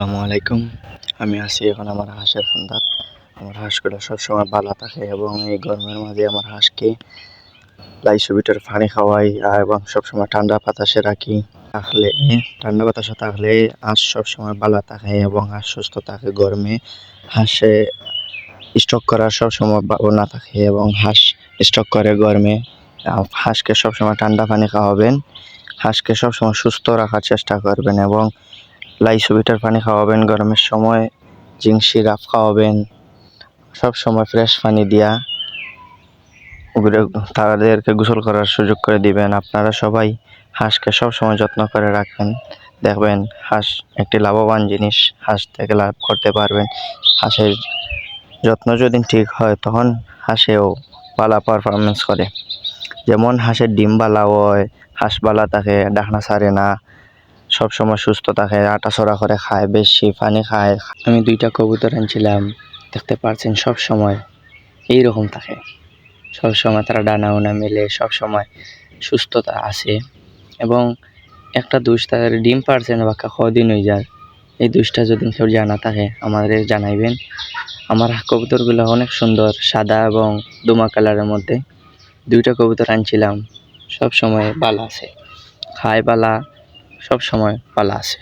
আসসালামু আলাইকুম। আমি আছি এখন আমার হাঁসের খামার। আমার হাঁসগুলো সবসময় ভালো থাকে এবং এই গরমের মাঝে আমার হাঁসকে লাইসোবিটার পানি খাওয়াই এবং সবসময় ঠান্ডা বাতাসে রাখি। ঠান্ডা বাতাসে থাকলে হাঁস সবসময় ভালো থাকে এবং হাঁস সুস্থ থাকে। গরমে হাঁসে স্টক করার সবসময় ভাবনা থাকে এবং হাঁস স্টক করে গরমে। হাঁসকে সবসময় ঠান্ডা পানি খাওয়াবেন, হাঁসকে সবসময় সুস্থ রাখার চেষ্টা করবেন এবং লাইসোবিটার পানি খাওয়াবেন। গরমের সময় জিঙ্ক সিরাপ খাওয়াবেন। সব সময় ফ্রেশ পানি দিয়া তাদেরকে গোসল করার সুযোগ করে দিবেন। আপনারা সবাই হাঁসকে সবসময় যত্ন করে রাখবেন, দেখবেন হাঁস একটি লাভবান জিনিস। হাঁস থেকে লাভ করতে পারবেন। হাঁসের যত্ন যদি ঠিক হয় তখন হাঁসেও ভালো পারফরমেন্স করে। যেমন হাঁসের ডিম বালা হয়, হাঁস বালা থাকে, ডাকনা ছাড়ে না, সবসময় সুস্থ থাকে, আটাচড়া করে খায়, বেশি পানি খায়। আমি 2টা কবুতর আনছিলাম, দেখতে পাচ্ছেন সবসময় এইরকম থাকে। সবসময় তারা ডানা উনা মেলে, সবসময় সুস্থতা আছে এবং একটা দুষ তাদের ডিম পারছে না বাক্কা কদিন হয়ে যায়। এই দুষটা যদি কেউ জানা থাকে আমাদের জানাইবেন। আমার কবুতরগুলো অনেক সুন্দর, সাদা এবং দুমা কালারের মধ্যে। 2টা কবুতর আনছিলাম, সবসময় ভালো আছে, খায় বালা, সবসময় ভালো আছে।